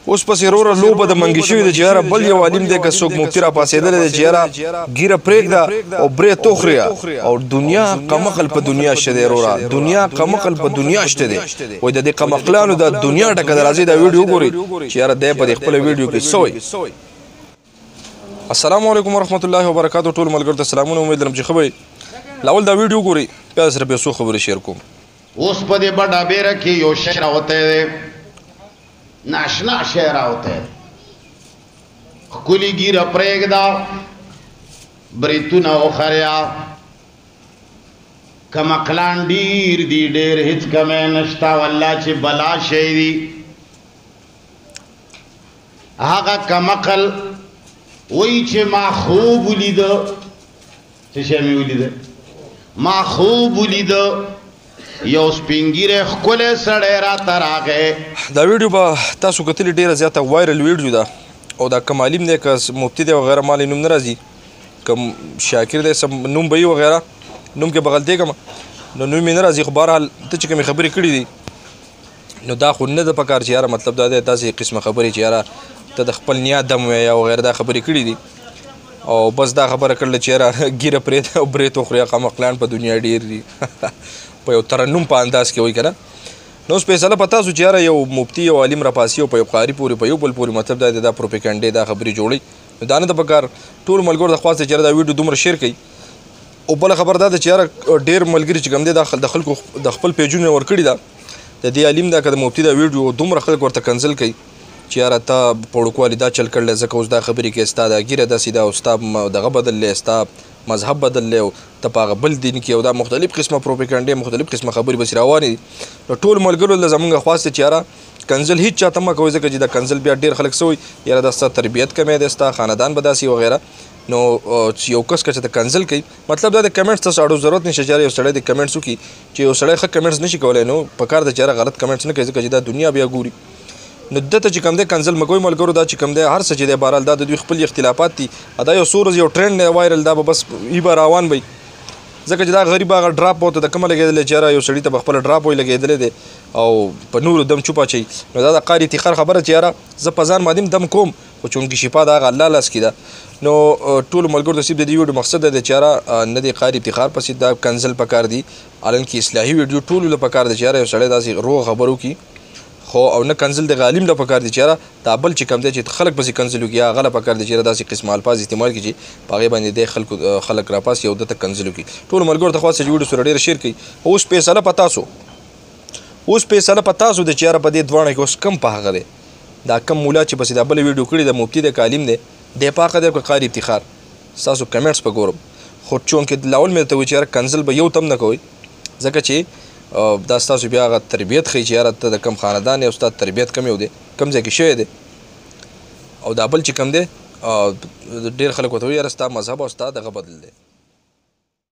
اوس پسې وروره لوبه د منګي شوې ده چې یاره بل یو عالم دی که څوک مفتي را پاڅېدلی دی چې یاره ګیره پرېږده او برې توخریا او دنیا قمقل په دنیا شته دی وروره دنیا قمقل په دنیا شته دی وایي د دې قمقلانو د دنیا ډکه ده راځئ دا ویډیو وګورئ چې یاره دی په دې خپله ویډیو کې څه وایي. السلام علیکم ورحمت الله وبرکاتو. ټول ملګرو ته سلامونه. امید لرم چې ښه به یې. لاول دا ویډیو وګورئ بیا سره بیا څو خبرې شیر کوم. اوس په دې بډا بیره کې یو شی راوتی دی ناشنا شی راوتی دی ښکلي ګیره پرېږده بریتونه وخریا کمقلان ډیر دي ډیر هیڅ کمی نشته والله چې بلا شی دي هغه کمقل وایي چې ما خوب ولیده څه شی مې ولیده ما خوب ولیده یو سپینګیره ښکلی سړی راته راغی. دا ویډیو به تاسو کتلي ډېره زیاته وایرل ویډیو ده او دا کم عالم دی که مفتي دی وغیره مالی نوم نه راځي که شاکر دی نوم به وي وغیره نوم کې به غلطي کړم نو نوم یې نه راځي خو بهرحال ته چې کومې خبرې کړي دي نو دا خو نه ده پکار چې یاره مطلب دا دی داسې قسمه خبرې چې یاره ته د خپل نیا دم وی یا وغیره دا خبرې کړي دي او بس دا خبره کړله چې یاره ګیره پرېږده او برې توخورې قمقلان په دنیا ډېر دي په یو ترنم په انداز کې وایي که نه. نو اوس فیصله په تاسو چې یاره یو مفتي یو عالم راپاسي او په یو قاري پورې په یو بل پورې مطلب دا دی دا پروپیګنډې دا خبرې جوړوي نو دا نه ده پکار. ټولو ملګرو د خواست چې یاره دا ویډیو دومره شیر کوي او بله خبر دا ده چې یاره ډېر ملګري چې کوم دی دا د خلکو د خپل پیجونه ورکړي ده د دې عالم دا که د مفتي دا ویډیو دومره خلک ورته کنسل کوي چې یاره ته په وړوکوالي دا چل کړلی ځکه اوس دا خبرې کوې ستا دا ګیره داسې ده او ستا دغه بدل دی ستا مذهب بدل دی او ته په هغه بل دین کې او دا مختلف قسمه پروپیګنډې مختلف قسمه خبرې بسې روانې دي نو ټول ملګرو له زمونږ خواست دی چې یاره کنزل هیڅ چاته مه کوئ ځکه چې دا کنزل بیا ډېر خلک څه وایي یاره دا ستا تربیت کمی دی ستا خاندان به داسې وغیره نو یو کس که چې ته کنزل کوي مطلب دا د کمنټس تاسو اړو ضرورت نشته چې یو سړی د کمنټس وکړي چې یو سړی ښه کمنټس نشي کولی نو پکار ده چې یاره غلط کمنټس نه کوي ځکه چې دا دنیا بیا ګوري نو دته چې کوم دی کنزل مګوي ملګرو دا چې کوم دی هر څه چې دی بهرحال دا د دوی خپل اختلافات دي دا یو څو ورځې یو ټرینډ دی وایرل دا به بس ای به روان وي ځکه چې دا غریب هغه ډراپ ورته د کومه لګېدلی چې یاره یو سړي ته به خپله ډراپ وایي لګېدلی دی او په نورو دم چوپ اچوي نو دا د قاري افتخار خبره چې یاره زه په ځان باندې دم کوم خو چونکې شفا د هغه الله لاس کې ده نو ټولو ملګرو ته صرف د دې ویډیو مقصد دی چې یاره نه د قاري افتخار پسې دا کنزل پکار دي حالانکې اصلاحي ویډیو ټولو له پکار دی چې یاره یو سړی داسې روغ خبرو کې خو او نه کنزل د عالم له پکار دي چې یاره دا بل چې کوم دی چې خلک پسې کنزل وکړي هغه له پکار دي چې یاره داسې قسمه الفاظ استعمال کړي چې په هغې باندې دی خلک راپاسي او دته کنزل وکړي. ټولو ملګرو ته خواست چې ویډیو سره ډېره شیر کړي. اوس فیصله په تاسو دی چې یاره په دې دواړه کې اوس کم په هغه دی دا کم مولا چې پسې دا بله ویډیو کړې ده مفتي دی که عالم دی دی په حقه دی که قاري افتخار ستاسو کمنټس په ګورم خو چونکې لاول مې درته وایي چې یاره کنزل به یو تم نه کوئ ځکه چې دا ستاسو بیا هغه تربیت ښیي چې یاره ته د کم خاندان یې او ستا تربیت کم یو دی کم ځای کې شوی دی او دا بل چې کم دی ډېر خلک ورته وایي یاره ستا مذهب او ستا دغه بدل دی.